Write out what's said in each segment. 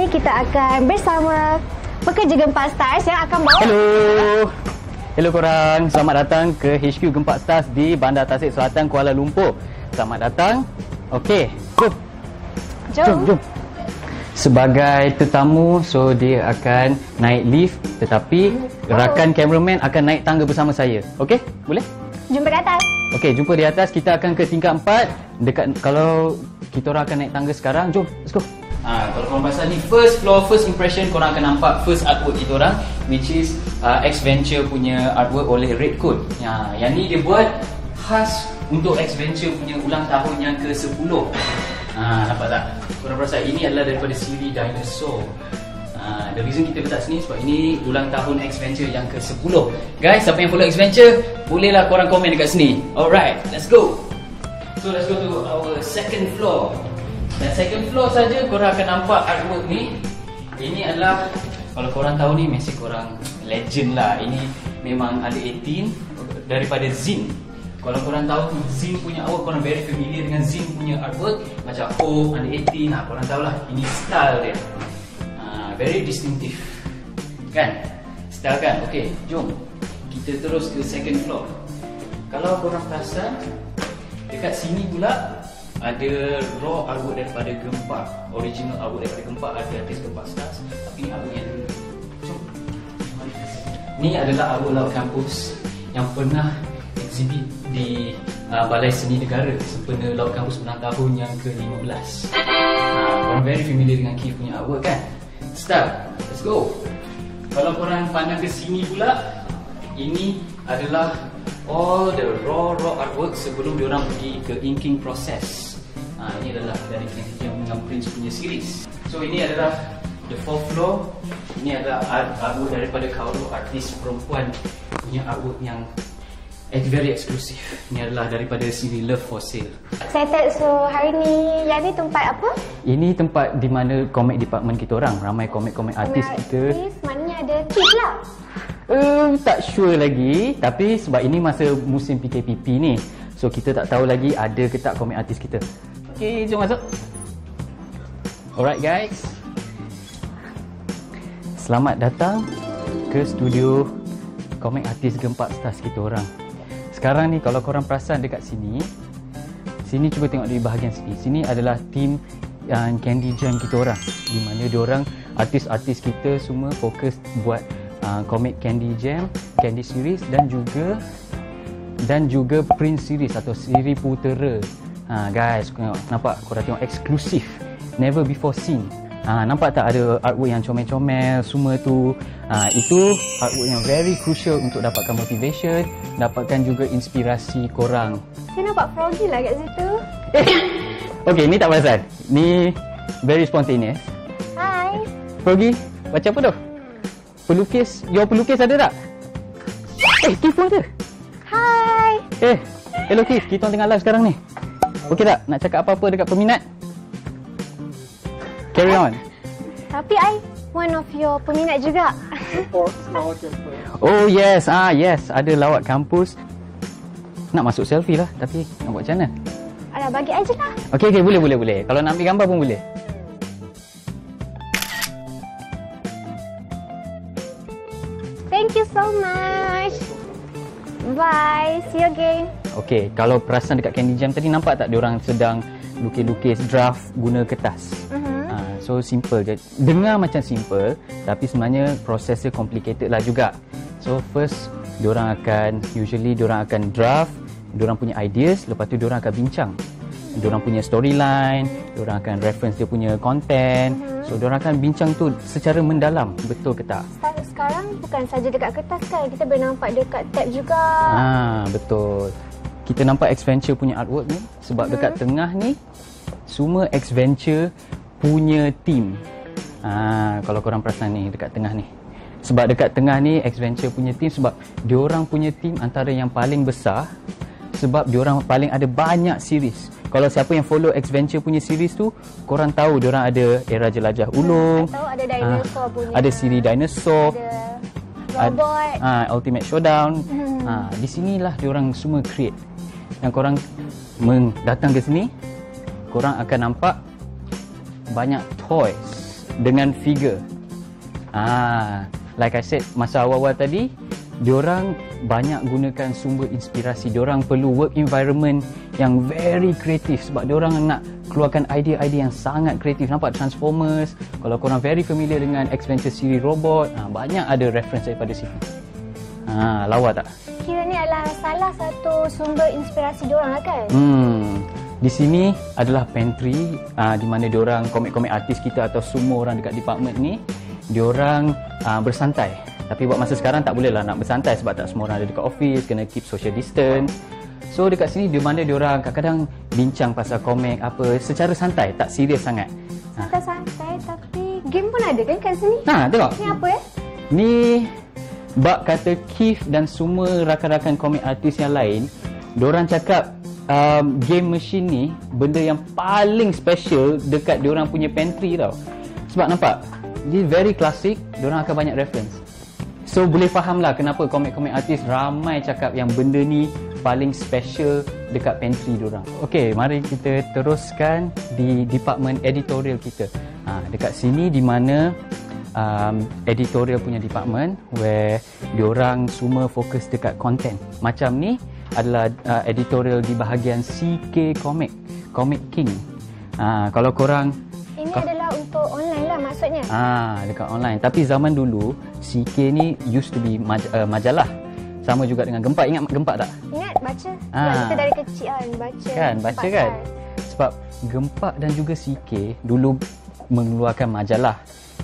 kita akan bersama pekerja Gempak Stars yang akan bawa... Hello korang, selamat datang ke HQ Gempak Stars di Bandar Tasik Selatan, Kuala Lumpur. Selamat datang. Okey, jom. Sebagai tetamu, so dia akan naik lift, tetapi rakan kameraman akan naik tangga bersama saya. Okey, boleh? Jumpa di atas. Okey, jumpa di atas. Kita akan ke tingkat 4. Kalau kita orang akan naik tangga sekarang, jom, let's go. Kalau korang pasal ni first floor, first impression, korang akan nampak first artwork kita orang, which is X-Venture punya artwork oleh Red Code. Yang ni dia buat khas untuk X-Venture punya ulang tahun yang ke-10. Nampak tak? Korang perasan ini adalah daripada siri Dinosaur. The reason kita letak sini sebab ini ulang tahun X-Venture yang ke-10. Guys, siapa yang follow X-Venture, bolehlah korang komen dekat sini. Alright, let's go. So let's go to our second floor. Dan second floor saja korang akan nampak artwork ni. Ini adalah, kalau korang tahu ni, mesti korang legend lah. Ini memang ada 18 daripada Zin. Kalau korang tahu Zin punya artwork, korang very familiar dengan Zin punya artwork. Macam Under 18, korang tahulah. Ini style dia. Very distinctive. Kan? Style kan? Okay, jom kita terus ke second floor. Kalau korang perasan, dekat sini pula ada raw artwork daripada Gempak. Original artwork daripada Gempak, ada artis Gempak Stars. Tapi ni artwork yang dulu. Jom. Ni adalah artwork laut kampus yang pernah exhibit di Balai Seni Negara sempena laut kampus ulang tahun yang ke-15. Korang very familiar dengan Keith punya artwork kan? Start. Let's go. Kalau korang pandang ke sini pula, ini adalah all the raw artwork sebelum diorang pergi ke inking process. Ini adalah dari yang dengan Prince punya series. So ini adalah the fourth floor. Ini adalah artwork daripada kaum artis perempuan punya artwork yang very eksklusif. Ini adalah daripada siri Love for Sale. Excited. So hari ni, yang ni tempat apa? Ini tempat di mana komik department kita orang. Ramai komik-komik artis kita. Maknanya ada Keith lah. Tak sure lagi. Tapi sebab ini masa musim PKPP ni, so kita tak tahu lagi ada ke tak komik artis kita. Okay, jom masuk. Alright guys, selamat datang ke studio komik artis Gempak Stars kita orang. Sekarang ni kalau korang perasan dekat sini, cuba tengok di bahagian sini. Sini adalah tim Candy Jam kita orang, di mana diorang artis-artis kita semua fokus buat komik Candy Jam, Candy Series dan juga Prince Series atau siri putera. Guys, nampak? Korang tengok eksklusif, never before seen. Nampak tak ada artwork yang comel-comel semua tu? Itu artwork yang very crucial untuk dapatkan motivation, dapatkan juga inspirasi korang. Saya nampak Froggy lah kat situ. Okay, ni tak perasan. Ni very spontaneous. Hai. Froggy, baca apa tu? Pelukis, your pelukis ada tak? Keith pun ada. Hai. Hello Keith, kita tengah live sekarang ni. Okey tak? Nak cakap apa-apa dekat peminat? Carry on. Tapi I one of your peminat juga. Oh yes, yes, ada lawat kampus. Nak masuk selfie lah, tapi nak buat macam mana? Alah, bagi aje lah. Okey, boleh. Kalau nak ambil gambar pun boleh. Thank you so much. Bye. See you again. Okey, kalau perasan dekat Candy Jam tadi, nampak tak diorang sedang lukis-lukis draft guna kertas? So simple je. Dengar macam simple, tapi sebenarnya prosesnya complicated lah juga. So first, usually diorang akan draft diorang punya ideas, lepas tu diorang akan bincang diorang punya storyline, diorang akan reference dia punya content. So diorang akan bincang tu secara mendalam, betul ke tak? Sekarang bukan saja dekat kertas kan, kita boleh nampak dekat tab juga. Betul. Kita nampak X-Venture punya artwork ni, sebab dekat tengah ni semua X-Venture punya team. Kalau korang perasan ni dekat tengah ni, sebab dekat tengah ni X-Venture punya team, sebab diorang punya team antara yang paling besar, sebab diorang paling ada banyak series. Kalau siapa yang follow X-Venture punya series tu, korang tahu diorang ada Era Jelajah Ulung, tahu ada dinosaur punya, ada siri Dinosaur, ada robot, Ultimate Showdown. Di sinilah diorang semua create. Dan korang datang ke sini, korang akan nampak banyak toys dengan figure. Like I said masa awal-awal tadi, diorang banyak gunakan sumber inspirasi. Diorang perlu work environment yang very kreatif sebab diorang nak keluarkan idea-idea yang sangat kreatif. Nampak Transformers, kalau korang very familiar dengan X-Venture series robot, banyak ada reference daripada situ. Lawa tak? Kira ni adalah salah satu sumber inspirasi diorang lah kan? Di sini adalah pantry di mana diorang, komik-komik artis kita atau semua orang dekat department ni, diorang bersantai. Tapi buat masa sekarang tak boleh lah nak bersantai sebab tak semua orang ada dekat office, kena keep social distance. So dekat sini di mana diorang kadang-kadang bincang pasal komik apa secara santai, tak serius sangat. Santai-santai tapi game pun ada kan kat sini? Tengok. Ni apa ya? Ni bak kata Keith dan semua rakan-rakan komik artis yang lain, diorang cakap game machine ni benda yang paling special dekat diorang punya pantry tau. Sebab nampak dia very classic, diorang akan banyak reference. So boleh faham lah kenapa komik-komik artis ramai cakap yang benda ni paling special dekat pantry diorang. Okey, mari kita teruskan di department editorial kita. Dekat sini di mana editorial punya department where diorang semua fokus dekat content. Macam ni adalah editorial di bahagian CK Comic, Comic King. Kalau korang ini adalah untuk online lah maksudnya? Dekat online. Tapi zaman dulu CK ni used to be majalah. Sama juga dengan Gempak. Ingat Gempak tak? Ingat, baca. Kita dari kecil kan baca. Kan, baca kan? Sebab Gempak dan juga CK dulu mengeluarkan majalah.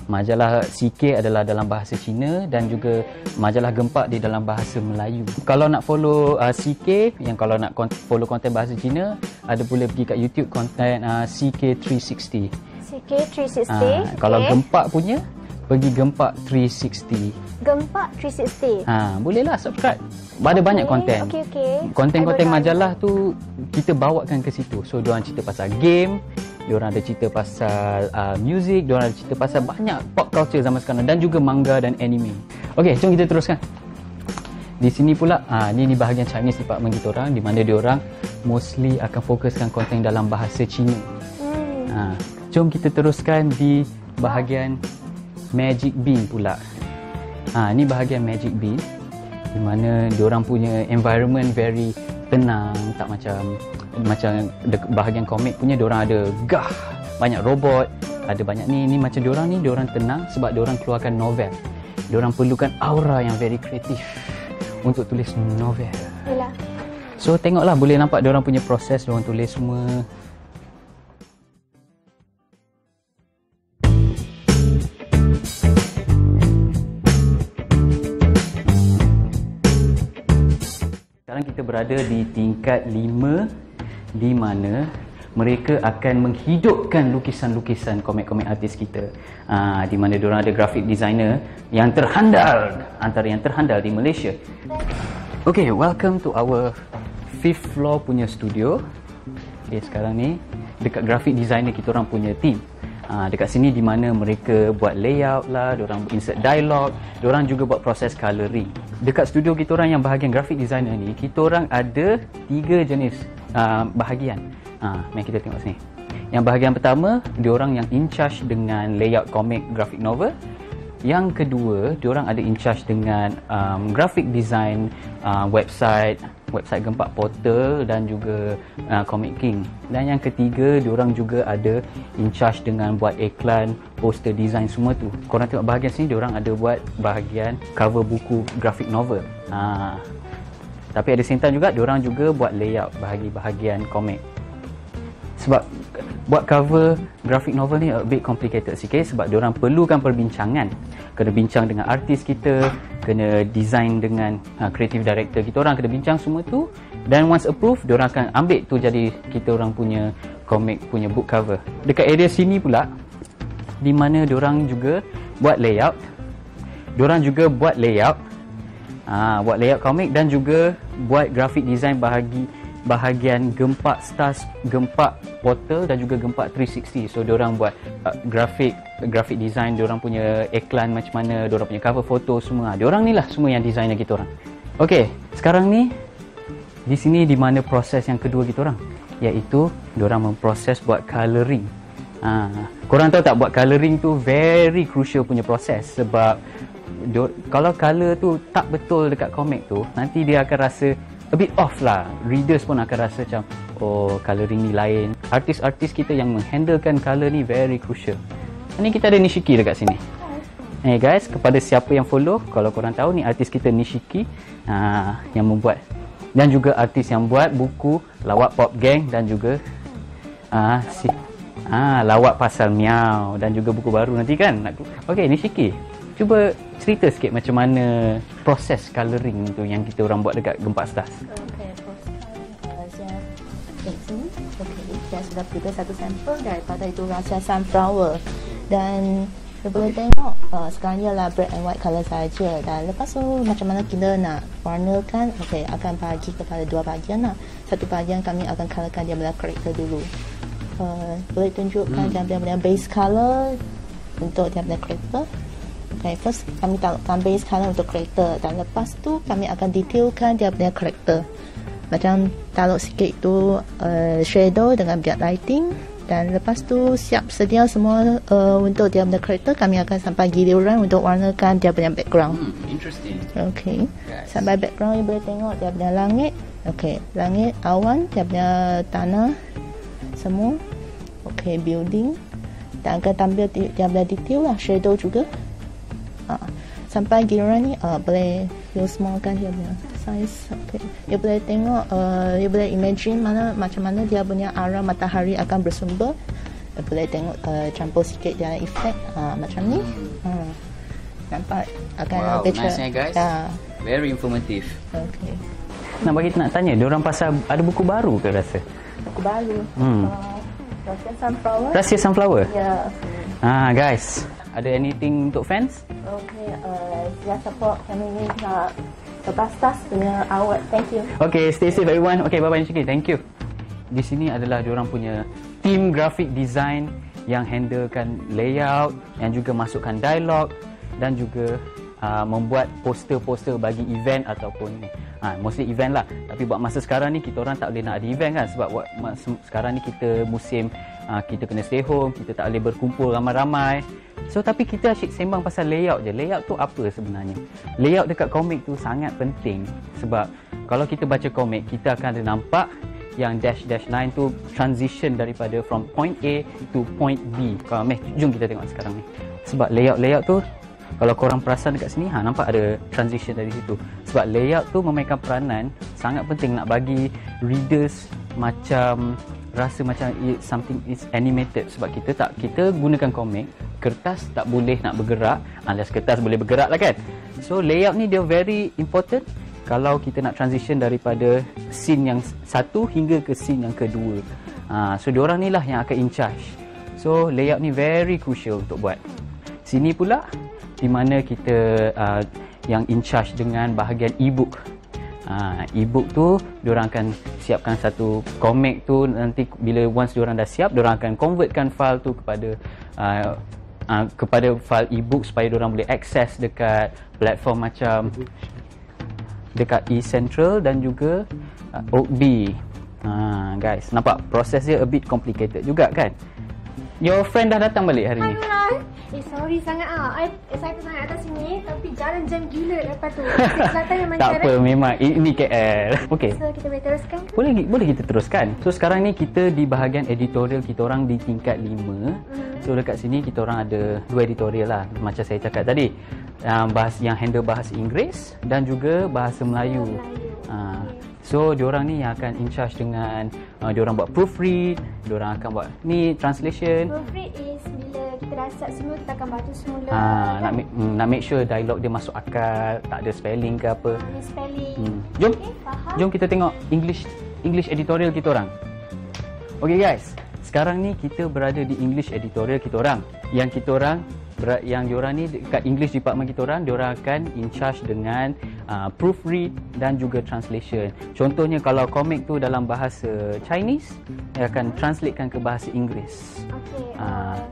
Majalah CK adalah dalam bahasa Cina dan juga majalah Gempak di dalam bahasa Melayu. Kalau nak follow CK, yang kalau nak follow konten bahasa Cina, ada boleh pergi kat YouTube konten CK360. CK360. Kalau Gempak punya, pergi Gempak 360. Gempak 360. Bolehlah subscribe. Ada banyak konten. Konten-konten majalah tu kita bawakan ke situ. So diorang cerita pasal game, diorang ada cerita pasal music, diorang ada cerita pasal banyak pop culture zaman sekarang dan juga manga dan anime. Okey, jom kita teruskan. Di sini pula ni bahagian Chinese department kita orang, di mana diorang mostly akan fokuskan konten dalam bahasa Cina. Jom kita teruskan di bahagian Magic Bean pula. Ni bahagian Magic Bean di mana diorang punya environment very tenang, tak macam bahagian komik punya diorang ada banyak robot, ada banyak ni macam diorang tenang sebab diorang keluarkan novel. Diorang perlukan aura yang very kreatif untuk tulis novel. Yalah. So tengoklah, boleh nampak diorang punya proses diorang tulis semua. Sekarang kita berada di tingkat 5 di mana mereka akan menghidupkan lukisan-lukisan komik-komik artis kita. Di mana diorang ada graphic designer yang terhandal, antara yang terhandal di Malaysia. Okay, welcome to our 5th floor punya studio. Okay, sekarang ni dekat graphic designer kita orang punya team. Dekat sini di mana mereka buat layout lah, diorang insert dialog, diorang juga buat proses colouring. Dekat studio kita orang yang bahagian graphic designer ni, kita orang ada 3 jenis bahagian. Mari kita tengok sini. Yang bahagian pertama, diorang yang in charge dengan layout komik graphic novel. Yang kedua, diorang ada in charge dengan graphic design website Gempak Portal dan juga Comic King. Dan yang ketiga, diorang juga ada in charge dengan buat iklan, poster design semua tu. Korang tengok bahagian sini, diorang ada buat bahagian cover buku graphic novel. Tapi ada same time juga, diorang juga buat layout bahagian komik. Sebab buat cover graphic novel ni a bit complicated sikit sebab diorang perlukan perbincangan. Kena bincang dengan artis kita, kena design dengan creative director kita orang, kena bincang semua tu. Dan once approved, diorang akan ambil tu jadi kita orang punya komik punya book cover. Dekat area sini pula, di mana diorang juga buat layout. Diorang juga buat layout komik dan juga buat graphic design bahagian Gempak Stars, Gempak Portal dan juga Gempak 360. So diorang buat graphic design, diorang punya iklan macam mana, diorang punya cover foto semua. Diorang ni lah semua yang designer kita orang. Okey, sekarang ni di sini di mana proses yang kedua kita orang, iaitu diorang memproses buat colouring. Korang tahu tak, buat colouring tu very crucial punya proses. Sebab kalau colour tu tak betul dekat komik tu, nanti dia akan rasa a bit off lah. Readers pun akan rasa macam, oh colouring ni lain. Artis-artis kita yang menghandlekan colour ni very crucial. Ni kita ada Nishiki dekat sini. Hey guys, kepada siapa yang follow, kalau korang tahu ni artis kita Nishiki yang membuat, dan juga artis yang buat buku Lawak Pop Gang dan juga Lawak Pasal Miau, dan juga buku baru nanti kan. Okay, Nishiki, cuba cerita sikit macam mana proses colouring tu yang kita orang buat dekat Gempak Stars. Okay, proses saya sini. Okay, saya sudah prepare satu sampel daripada itu rasa sunflower, dan kita boleh tengok sekarang ialah black and white colour saja, dan lepas tu macam mana kita nak warnakan. Okay, akan bagi kepada dua bahagian lah. Satu bahagian kami akan colourkan dia punya karakter dulu. Boleh tunjukkan dia punya base colour untuk dia punya karakter. Okay, first kami taruhkan base colour untuk karakter, dan lepas tu kami akan detailkan dia punya karakter. Macam taruh sikit tu shadow dengan biar lighting, dan lepas tu siap sedia semua untuk dia punya karakter. Kami akan sampai giliran untuk warnakan dia punya background. Interesting. Okay, Yes. sampai background you boleh tengok dia punya langit. Okay, langit, awan, dia punya tanah semua. Okay, building, dan akan tampil dia punya detail lah, shadow juga. Sampai giliran ni boleh you smallkan dia punya size. Okay, you boleh tengok, you boleh imagine macam mana dia punya arah matahari akan bersumber. You boleh tengok campur sikit dia efek macam ni. Nampak akan Wow, picture. nice guys. Very informative. Okay, Nak tanya, diorang pasal ada buku baru ke rasa? buku baru. Rahsia Sunflower. Rahsia Sunflower? Ya. Guys, ada anything untuk fans? Okay, saya support kami ni nak Gempak Stars punya award. Thank you. Okay, stay safe everyone. Okay, bye-bye Nishiki. Thank you. Di sini adalah diorang punya team graphic design yang handlekan layout, yang juga masukkan dialog, dan juga membuat poster-poster bagi event ataupun mostly event lah. Tapi buat masa sekarang ni kita orang tak boleh nak ada event kan, sebab buat sekarang ni kita musim kita kena stay home, kita tak boleh berkumpul ramai-ramai. So tapi kita asyik sembang pasal layout je. Layout tu apa sebenarnya? Layout dekat komik tu sangat penting, sebab kalau kita baca komik, kita akan ada nampak yang dash line tu transition daripada from point A to point B. Kalau jom kita tengok sekarang ni. Sebab layout tu, kalau korang perasan dekat sini, nampak ada transition dari situ. Sebab layout tu memainkan peranan sangat penting nak bagi readers macam rasa macam something is animated. Sebab kita gunakan komik, kertas tak boleh nak bergerak, unless kertas boleh bergerak lah kan. So layout ni dia very important kalau kita nak transition daripada scene yang satu hingga ke scene yang kedua. So diorang ni lah yang akan in charge. So layout ni very crucial untuk buat. Sini pula di mana kita yang in charge dengan bahagian e-book. E-book tu diorang akan siapkan satu komik tu, nanti bila once diorang dah siap, diorang akan convertkan file tu kepada file e-book supaya diorang boleh access dekat platform macam dekat eCentral dan juga OakB. Guys, nampak proses dia a bit complicated juga kan? Your friend dah datang balik hari ni? Sorry sangat saya sangat atas sini, tapi jalan jam gila lepas tu. Selatan yang Tak apa, memang ini KL. Okay, So kita boleh teruskan ke? boleh kita teruskan. So sekarang ni kita di bahagian editorial, kita orang di tingkat 5. So dekat sini kita orang ada 2 editorial lah, macam saya cakap tadi, yang handle bahasa Inggeris dan juga bahasa Melayu. So diorang ni yang akan in charge dengan diorang buat proofread, diorang akan buat ni translation. Proofread is bila kita dah siap semua, kita akan baca semula. Nak make sure dialog dia masuk akal, tak ada spelling ke apa. Spelling. Jom, Okay, faham. jom kita tengok English editorial kita orang. Okay guys, sekarang ni kita berada di English editorial kita orang. Yang diorang ni dekat English department kita orang, diorang akan in charge dengan proofread dan juga translation. Contohnya kalau komik tu dalam bahasa Chinese, dia akan translatekan ke bahasa Inggeris.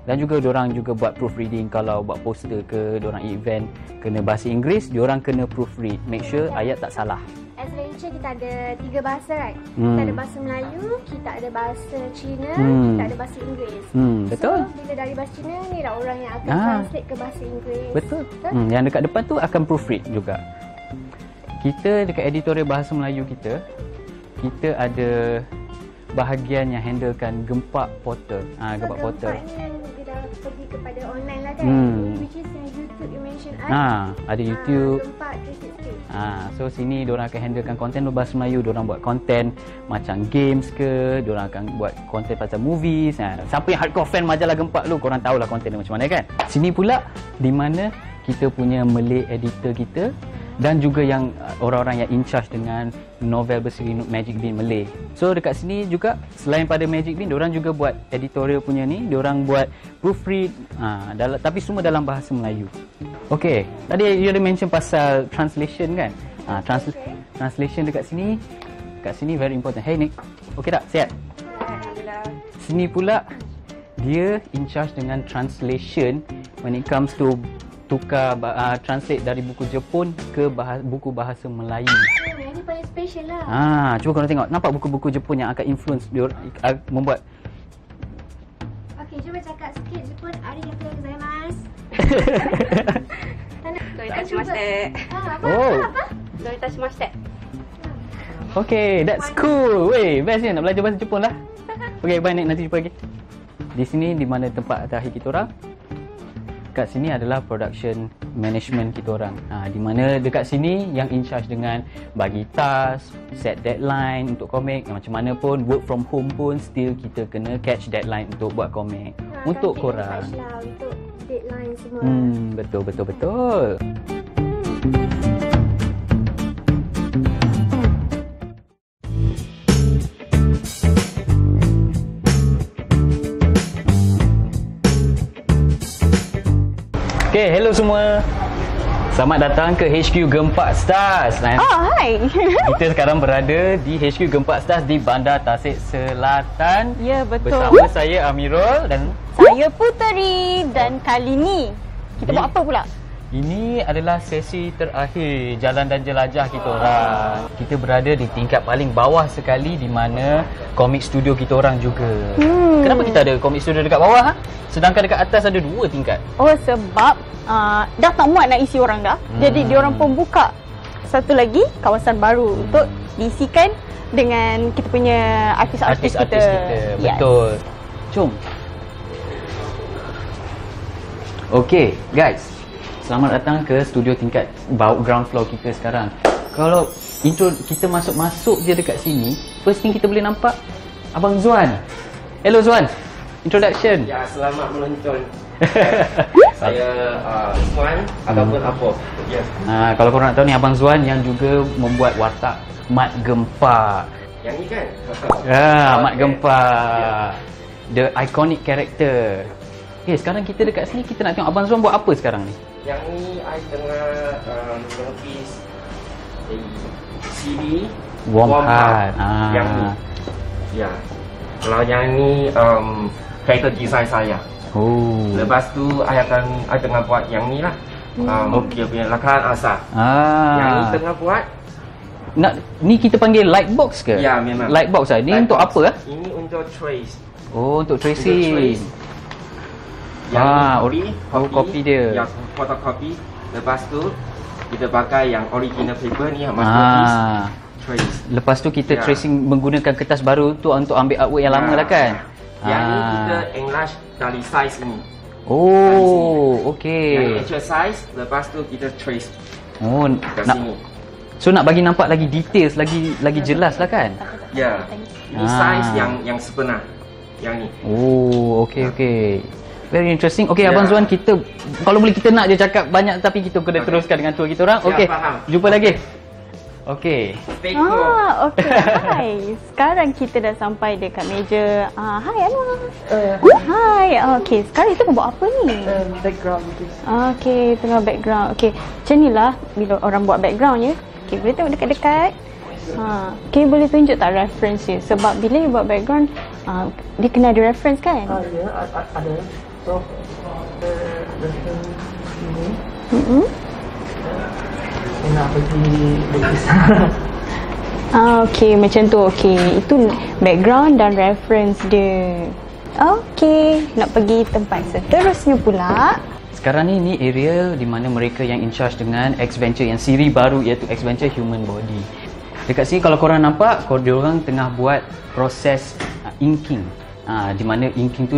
Dan juga diorang juga buat proofreading. Kalau buat poster ke, diorang event kena bahasa Inggeris, diorang kena proofread, make sure ayat tak salah. As Ranger kita ada 3 bahasa, right? Kita ada bahasa Melayu, kita ada bahasa Cina, kita ada bahasa Inggeris. Betul. So bila dari bahasa Cina ni lah orang yang akan translate ke bahasa Inggeris. Betul. Yang dekat depan tu akan proofread juga. Kita dekat editorial bahasa Melayu kita ada bahagian yang handlekan Gempak Portal. Gempak Portal. Gempak ni yang dia dah pergi kepada online lah kan. Which is yang YouTube you mention ada YouTube. Gempak 360. So sini diorang akan handlekan konten berbahasa Melayu. Diorang buat konten macam games ke, diorang akan buat konten pasal movies. Siapa yang hardcore fan majalah Gempak lu, korang tahulah konten dia macam mana kan. Sini pula di mana kita punya Malay editor kita dan juga yang orang-orang yang in charge dengan novel berseri Magic Bean Malay. So dekat sini juga selain pada Magic Bean, diorang juga buat editorial punya ni, diorang buat proofread tapi semua dalam bahasa Melayu. Okay, tadi you ada mention pasal translation kan. Translation dekat sini very important. Hey Nick, okay tak? Sihat? Alhamdulillah. Sini pula dia in charge dengan translation when it comes to tukar translate dari buku Jepun ke buku bahasa Melayu. Yang ni paling special lah. Cuba korang tengok. Nampak buku-buku Jepun yang akan influence dia membuat. Okey, cuba cakap sikit Jepun. Arigatou gozaimasu. Doitashimashite. Apa? Doitashimashite. Okay, that's cool. Wey, best ni nak belajar bahasa Jepun lah. Okay, bye Nick, nanti jumpa lagi. Di sini di mana tempat terakhir kita orang. Kat sini adalah production management kita orang. Di mana dekat sini yang in charge dengan bagi task, set deadline untuk komik. Macam mana pun work from home pun still kita kena catch deadline untuk buat komik. Untuk korang. Untuk deadline semua. Betul. Okay, hello semua. Selamat datang ke HQ Gempak Stars. Hai. Kita sekarang berada di HQ Gempak Stars di Bandar Tasik Selatan. Ya, betul. Bersama saya Amirul dan saya Puteri. Dan kali ni kita buat apa pula? Ini adalah sesi terakhir Jalan dan Jelajah kita orang. Kita berada di tingkat paling bawah sekali di mana komik studio kita orang juga. Kenapa kita ada komik studio dekat bawah? Sedangkan dekat atas ada 2 tingkat. Oh, sebab dah tak muat nak isi orang dah. Jadi diorang pun buka satu lagi kawasan baru untuk diisikan dengan kita punya artis-artis kita. Yes. Betul. Jom. Okay, guys. Selamat datang ke studio tingkat ground floor kita sekarang. Kalau intro kita masuk je dekat sini, first thing kita boleh nampak Abang Zuan. Hello Zuan. Introduction. Ya, selamat menonton. Saya Zuan ataupun apa. Ya. Kalau korang nak tahu ni Abang Zuan yang juga membuat watak Mat Gempak. Yang ni kan? Mat Gempak. The iconic character. Okay, sekarang kita dekat sini, kita nak tengok Abang Zuan buat apa sekarang ni? Yang ni I tengah melukis CD Warm Heart. Yang ni. Ya. Kalau yang ni character design saya. Lepas tu I tengah buat yang ni lah. Dia punya lakaran asal. Yang ni tengah buat. Ni kita panggil lightbox ke? Ya, memang. Lightbox lah. Ni lightbox. untuk apa lah? Ini untuk trace. Oh, untuk tracing. Yang kopi dia. Yang fotokopi. Lepas tu kita pakai yang original paper ni yang masterpiece. Trace. Lepas tu kita tracing menggunakan kertas baru tu untuk ambil artwork yang lama lah kan? Yang ni kita enlarge dari size ni. Oh, okey. Yang actual size, lepas tu kita trace. Oh, kat sini. So nak bagi nampak lagi details, lagi jelas lah kan? Ya. Ini size yang sebenar. Yang ni. Oh, okey. Very interesting. Okey, Abang Zuan, kita kalau boleh kita nak je cakap banyak tapi kita kena teruskan dengan tour kita orang. Okey. Jumpa lagi. Okay. Okay. Hai. Sekarang kita dah sampai dekat meja. Hai Anwar. Hai. Okay, sekarang kita buat apa ni? Background. Okay, tengah background. Okay, macam ni lah bila orang buat background je. Okay, boleh tengok dekat-dekat. Okay, boleh tunjuk tak reference dia? Sebab bila you buat background, dia kena ada reference kan? Ya, ada. So, reference ini. Nak pergi lukisan. Okay, macam tu. Okay, itu background dan reference dia. Okay, nak pergi tempat seterusnya pula. Sekarang ni area di mana mereka yang in charge dengan X-Venture yang siri baru, iaitu X-Venture Human Body. Dekat sini kalau korang nampak, diorang tengah buat proses inking. Di mana inking tu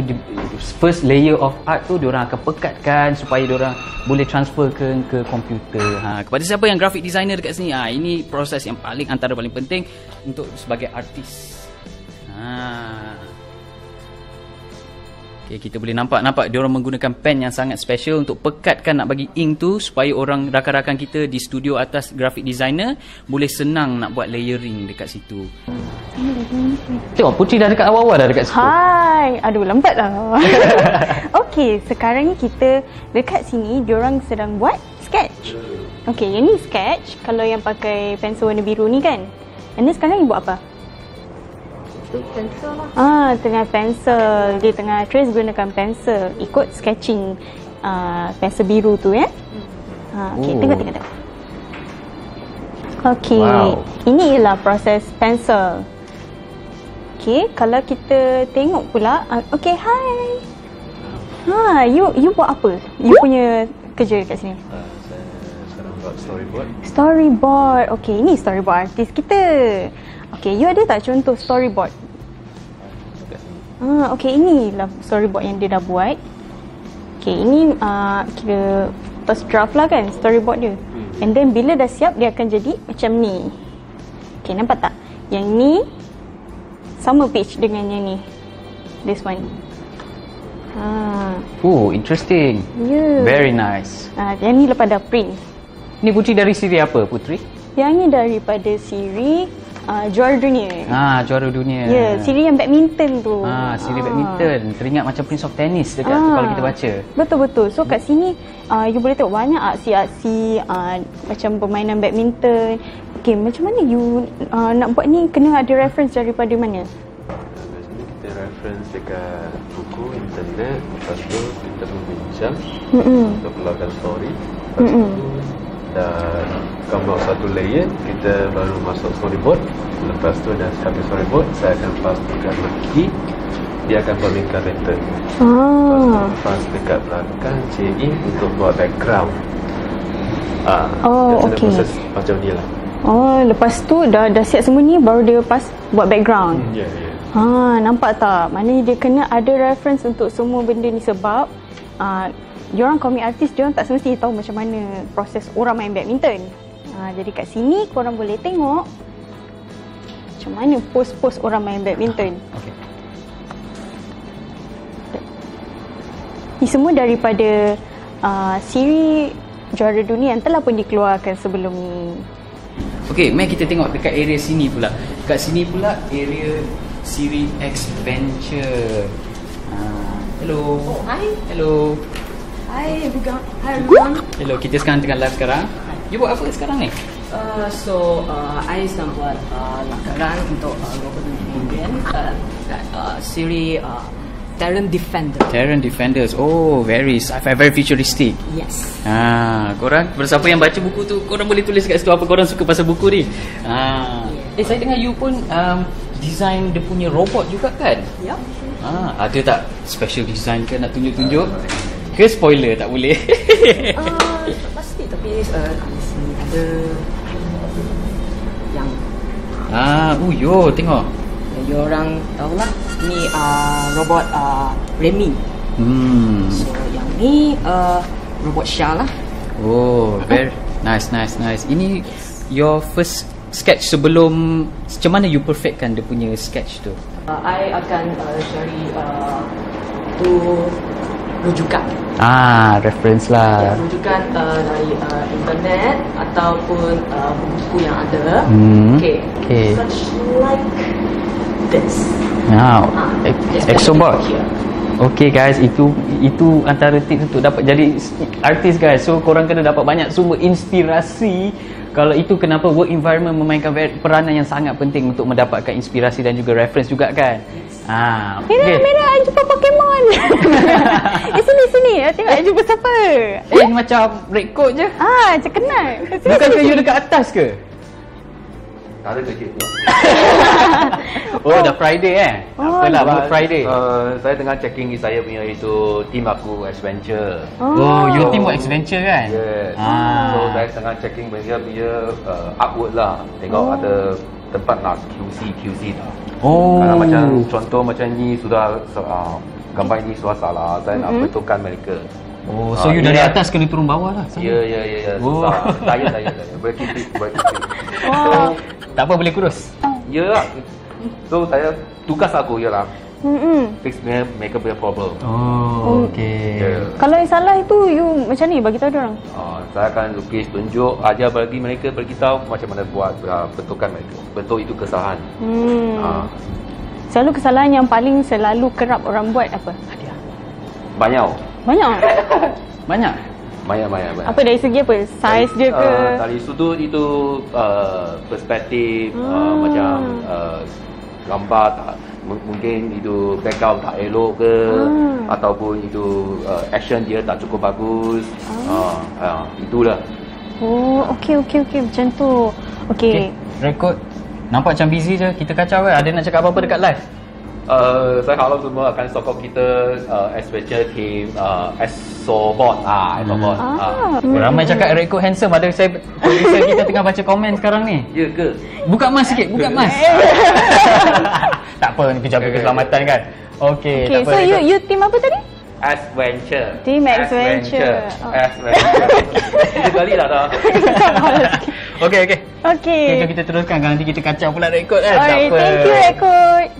first layer of art tu diorang akan pekatkan supaya diorang boleh transfer ke komputer. Kepada siapa yang graphic designer dekat sini, ini proses yang antara paling penting untuk sebagai artis. Okay, kita boleh nampak diorang menggunakan pen yang sangat special untuk pekatkan nak bagi ink tu supaya orang rakan-rakan kita di studio atas graphic designer boleh senang nak buat layering dekat situ. Tengok Putri dah dekat awal-awal dah dekat situ. Hai. Aduh, lambat lah. Okay, sekarang ni kita dekat sini diorang sedang buat sketch. Okay, yang ni sketch. Kalau yang pakai pensel warna biru ni kan. And then sekarang ni buat apa? Pensel lah. Tengah pensel. Dia tengah trace gunakan pensel. Ikut sketching pensel biru tu ya. Okay, tengok. Okay, wow. Ini ialah proses pensel. Okay, kalau kita tengok pula. Okay, hai. You buat apa? You punya kerja dekat sini? Saya sekarang buat storyboard. Storyboard. Okay, ini storyboard artis kita. Okay, you ada tak contoh storyboard? Okay, inilah storyboard yang dia dah buat. Okay, ini kira first draft lah kan storyboard dia. And then bila dah siap, dia akan jadi macam ni. Okay, nampak tak? Yang ni sama page dengan yang ni. This one. Interesting. Yeah. Very nice. Yang ni lepas dah print. Ni Putri dari siri apa, Putri? Yang ni daripada siri Juara Dunia. Juara Dunia. Ya, siri yang badminton tu. Siri badminton. Teringat macam Prince of Tennis dekat tu kalau kita baca. Betul-betul. So kat sini you boleh tengok banyak aksi-aksi macam permainan badminton. Okay, macam mana you nak buat ni? Kena ada reference daripada mana? Biasanya kita reference dekat buku, internet. Lepas tu kita membincang untuk keluarkan story. Lepas tu dan come out satu layer, kita baru masuk storyboard. Lepas tu dah habis storyboard, saya akan pass dekat Maki. Dia akan buatkan pattern. Pass dekat belakang CE untuk buat background. Okay. Proses macam ni lah. Lepas tu dah siap semua ni, baru dia pas buat background. Ya. Nampak tak? Maknanya dia kena ada reference untuk semua benda ni sebab diorang komik artis, diorang tak semesti tahu macam mana proses orang main badminton. Jadi kat sini korang boleh tengok macam mana pose-pose orang main badminton. Okay. Ini semua daripada siri Juara Dunia yang telah pun dikeluarkan sebelum ni. Okay, mari kita tengok dekat area sini pula. Dekat sini pula area siri X-Venture. Hello. Hi. Hello. Hi everyone. Hello, kita sekarang tengah live sekarang. You buat apa sekarang ni? I sedang buat lakaran untuk robot kemudian kat siri Terran Defender. Terran Defenders. Oh, very futuristic. Yes. Korang bersiapa yang baca buku tu, korang boleh tulis kat situ apa korang suka pasal buku ni. Saya dengar you pun design dia punya robot juga kan? Yep. Ada tak special design ke nak tunjuk-tunjuk? Ke spoiler tak boleh? Pasti, tapi di sini ada yang tengok. Jadi orang tahulah ni robot Remy. So yang ni robot Shah lah. Oh, very nice. Ini your first sketch sebelum, macam mana you perfectkan dia punya sketch tu? I akan cari tu rujukan. Reference lah. Rujukan dari internet ataupun buku yang ada. Okay. Such like this. Exobot. Okay guys, itu antara tips untuk dapat jadi artis guys. So korang kena dapat banyak sumber inspirasi. Kalau itu kenapa work environment memainkan peranan yang sangat penting untuk mendapatkan inspirasi dan juga reference juga kan. Mira, jumpa Pokemon. Sini. Tengok jumpa siapa. Macam rekod je. Macam kenal. Bukankah you dekat atas ke? Tak ada kerja. Dah Friday Apalah mood Friday. Saya tengah checking saya punya itu team aku adventure. You team buat adventure kan? Yes. So saya tengah checking punya artwork lah. Tengok ada tempat nak QC dah. Kalau macam contoh macam ni sudah gambar ni sudah salah, saya nak betulkan mereka. So you dari atas kena turun bawah lah. Ya. Susah. Daya. Berkipik. Tak apa, boleh kurus. Ya lah. So saya tugas aku ialah fix mereka punya problem. Okay. Kalau yang salah itu you macam ni bagi tahu dia orang. Saya akan lukis, tunjuk, ajar bagi mereka, beritahu macam mana buat betulkan mereka. Betul itu kesalahan. Selalu kesalahan yang paling selalu kerap orang buat apa? Banyak. Banyak. Banyak. Apa dari segi apa? Saiz dia ke? Dari sudut itu perspektif, macam gambar tak, mungkin itu background tak elok ke, ataupun itu action dia tak cukup bagus. Itulah. Okey macam tu. Okey. Rekod nampak macam busy je. Kita kacau ke? Ada nak cakap apa-apa dekat live? Saya harap semua akan sokong kita especially team Exobot. Ramai cakap rekod handsome. Ada saya producer kita tengah baca komen sekarang ni. Ya ke? Buka mask sikit, buka mask. Tak apa, ni kejaga keselamatan kan. Okay, tak apa. So you team apa tadi? Adventure. Team Adventure. Tiga kali dah dah. Okay. Okay. Jom kita teruskan. Kalau nanti kita kacau pula rekod kan. Alright, thank you rekod.